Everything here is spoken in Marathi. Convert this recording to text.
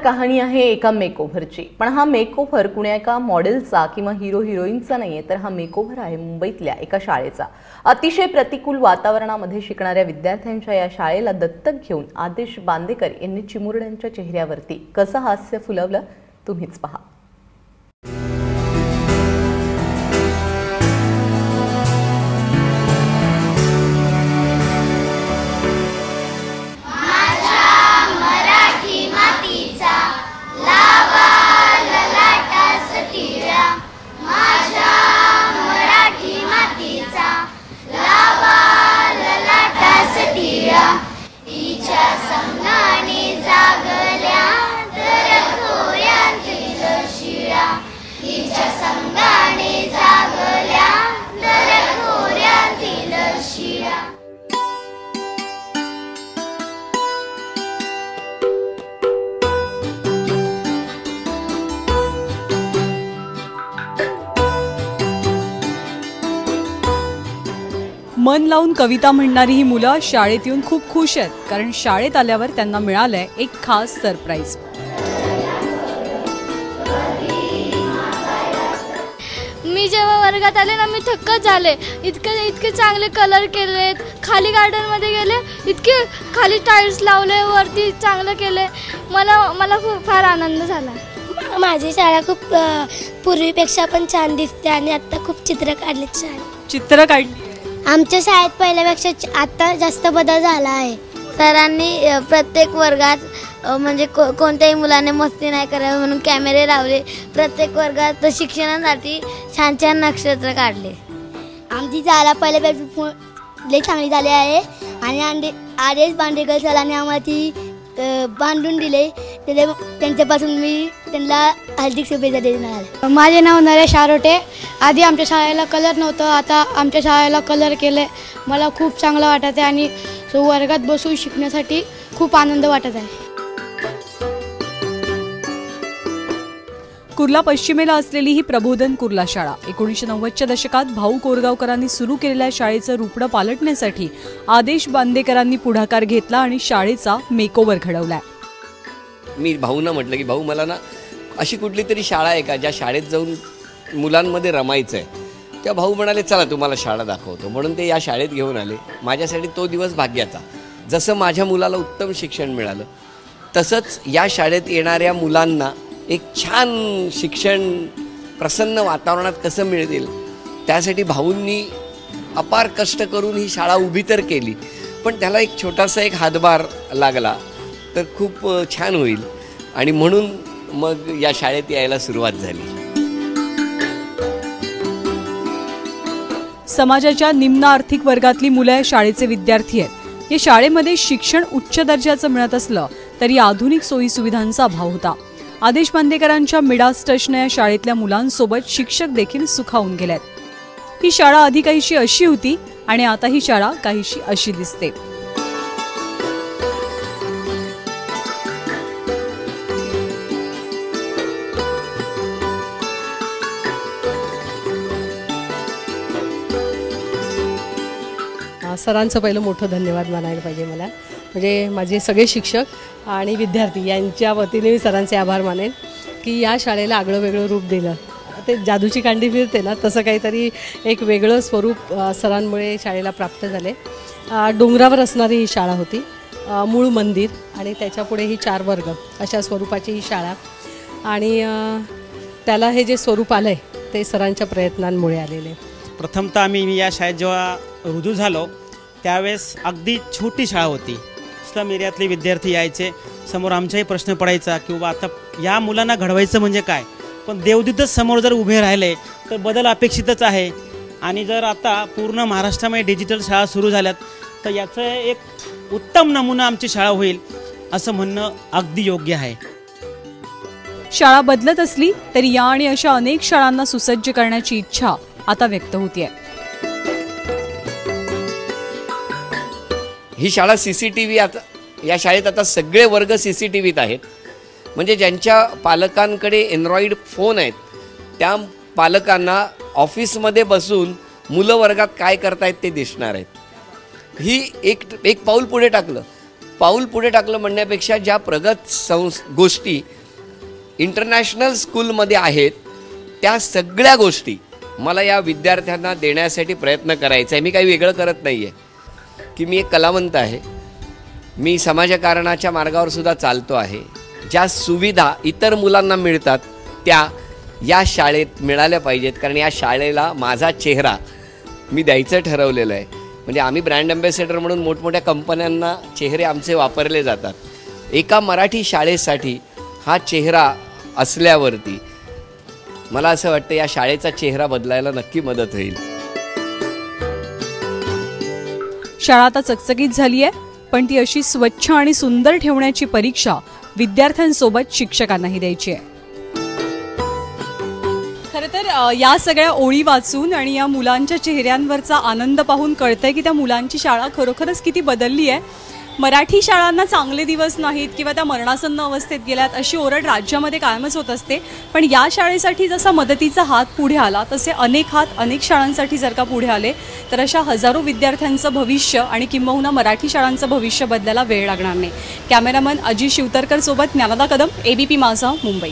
कहाणी आहे एका मेकओव्हरची। पण हा मेकओव्हर कुण्या एका मॉडेलचा किंवा हिरो हिरोईनचा नाहीये, तर हा मेकओव्हर आहे मुंबईतल्या एका शाळेचा। अतिशय प्रतिकूल वातावरणामध्ये शिकणाऱ्या विद्यार्थ्यांच्या या शाळेला दत्तक घेऊन आदेश बांदेकर यांनी चिमुरड्यांच्या चेहऱ्यावरती कसं हास्य फुलवलं तुम्हीच पहा। मन लावून कविता म्हणणारी ही मुलं शाळेत येऊन खूप खुश आहेत, कारण शाळेत आल्यावर त्यांना मिळालंय एक खास सरप्राईज। मी जेव्हा वर्गात आले ना, मी थक्कच झाले। इतके चांगले कलर केलेत, खाली गार्डन मध्ये गेले, इतके खाली टाईल्स लावले, वरती चांगलं केले। मला खूप फार आनंद झाला। माझी शाळा खूप पूर्वीपेक्षा पण छान दिसते आणि आता खूप चित्र काढलेत। चित्र काढली आमच्या शाळेत पहिल्यापेक्षा आता जास्त बदल झाला आहे। सरांनी प्रत्येक वर्गात म्हणजे कोणत्याही मुलाने मस्ती नाही करावी म्हणून कॅमेरे लावले। प्रत्येक वर्गात शिक्षणासाठी छान छान नक्षत्र काढले। आमची शाळा पहिल्यापेक्षा लई चांगली झाली आहे आणि आदेश बांदेकर सरांनी आम्हाला ती बांधून दिले, त्यांच्यापासून मी त्यांना हार्दिक शुभेच्छा देणार। माझे नाव नरेश आरोटे। आधी आमच्या शाळेला कलर नव्हतं, आता आमच्या शाळेला कलर केले। मला खूप चांगलं वाटत आहे आणि वर्गात बसून शिकण्यासाठी खूप आनंद वाटत आहे। कुर्ला पश्चिमेला असलेली ही प्रबोधन कुर्ला शाळा 1990च्या दशकात भाऊ कोरगावकरांनी सुरू केलेल्या शाळेचं रूपडं पालटण्यासाठी आदेश बांदेकरांनी पुढाकार घेतला आणि शाळेचा मेकओव्हर घडवलाय। मी भाऊंना म्हटलं की भाऊ, मला ना अशी कुठली तरी शाळा आहे का ज्या शाळेत जाऊन मुलांमध्ये रमायचं आहे। त्या भाऊ म्हणाले, चला तुम्हाला शाळा दाखवतो। म्हणून ते या शाळेत घेऊन आले। माझ्यासाठी तो दिवस भाग्याचा। जसं माझ्या मुलाला उत्तम शिक्षण मिळालं, तसंच या शाळेत येणाऱ्या मुलांना एक छान शिक्षण प्रसन्न वातावरणात कसं मिळतील, त्यासाठी भाऊंनी अपार कष्ट करून ही शाळा उभी तर केली। पण त्याला एक छोटासा एक हातभार लागला तर खूप छान होईल, आणि म्हणून मग या शाळेत यायला सुरुवात झाली। समाजाच्या निम्न आर्थिक वर्गातली मुलं या शाळेचे विद्यार्थी आहेत। या शाळेमध्ये शिक्षण उच्च दर्जाचं मिळत असलं तरी आधुनिक सोयी सुविधांचा अभाव होता। आदेश बांदेकरांच्या मिडास टचनं या शाळेतल्या मुलांसोबत शिक्षक देखील सुखावून गेलेत। ही शाळा आधी काहीशी अशी होती आणि आता ही शाळा काहीशी अशी दिसते। सरांचं पहिलं मोठं धन्यवाद मानायला पाहिजे मला। म्हणजे माझे सगळे शिक्षक आणि विद्यार्थी यांच्या वतीने मी सरांचे आभार मानेन की या शाळेला आगळं वेगळं रूप दिलं। ते जादूची कांडी फिरते ना, तसं काहीतरी एक वेगळं स्वरूप सरांमुळे शाळेला प्राप्त झाले। डोंगरावर असणारी ही शाळा होती, मूळ मंदिर आणि त्याच्यापुढे ही 4 वर्ग अशा स्वरूपाची ही शाळा, आणि त्याला हे जे स्वरूप आलं आहे ते सरांच्या प्रयत्नांमुळे आलेले। प्रथमतः आम्ही या शाळेत जेव्हा रुजू झालो त्यावेळेस अगदी छोटी शाळा होती। स्लम एरियातले विद्यार्थी यायचे, समोर आमचाही प्रश्न पडायचा की बाबा आता या मुलांना घडवायचं म्हणजे काय। पण देवदूतच समोर जर उभे राहिले तर बदल अपेक्षितच आहे। आणि जर आता पूर्ण महाराष्ट्रामध्ये डिजिटल शाळा सुरू झाल्यात तर याचं एक उत्तम नमुना आमची शाळा होईल असं म्हणणं अगदी योग्य आहे। शाळा बदलत असली तरी या आणि अशा अनेक शाळांना सुसज्ज करण्याची इच्छा आता व्यक्त होतीये। ही शाळा CCTV, आता या शाळेत आता सगळे वर्ग CCTVत आहेत। म्हणजे ज्यांच्या पालकांकडे एंड्रॉइड फोन आहेत त्या पालकांना ऑफिसमध्ये बसून मुलं वर्गात काय करतायत ते दिसणार आहेत। ही एक पाऊल पुढे टाकलं पाऊल पुढे टाकलं म्हणण्यापेक्षा ज्या प्रगत गोष्टी इंटरनॅशनल स्कूलमध्ये आहेत त्या सगळ्या गोष्टी मला या विद्यार्थ्यांना देण्यासाठी प्रयत्न करायचा आहे. मी काही वेगळं करत नाही आहे की मी एक कलावंत आहे, मी समाजकारणाच्या मार्गावर सुद्धा चालतो आहे. ज्या सुविधा इतर मुलांना मिळतात त्या या शाळेत मिळाल्या पाहिजेत, कारण या शाळेला माझा चेहरा मी द्यायचं ठरवलेलं आहे. म्हणजे आम्ही ब्रँड अँबॅसेडर म्हणून मोठमोठ्या कंपन्यांना चेहरे आमचे वापरले जातात. एका मराठी शाळेसाठी हा चेहरा असल्यावरती मला असं वाटतं या शाळेचा चेहरा बदलायला नक्की मदत होईल. शाळा आता चकचकीत झाली आहे, पण ती अशी स्वच्छ आणि सुंदर ठेवण्याची परीक्षा विद्यार्थ्यांसोबत शिक्षकांनाही द्यायची आहे. खरं तर या सगळ्या ओळी वाचून आणि या मुलांच्या चेहऱ्यांवरचा आनंद पाहून कळतंय की त्या मुलांची शाळा खरोखरच किती बदलली आहे. मराठी शाळांना चांगले दिवस नाहीत किंवा त्या मरणासन्न अवस्थेत गेल्यात अशी ओरड राज्यामध्ये कायमच होत असते, पण या शाळेसाठी जसा मदतीचा हात पुढे आला तसे अनेक हात अनेक शाळांसाठी जर का पुढे आले तर अशा हजारो विद्यार्थ्यांचं भविष्य आणि किंबहुना मराठी शाळांचं भविष्य बदलायला वेळ लागणार नाही. कॅमेरामन अजित शिवतरकर सोबत ज्ञानदा कदम, ABP माझा, मुंबई.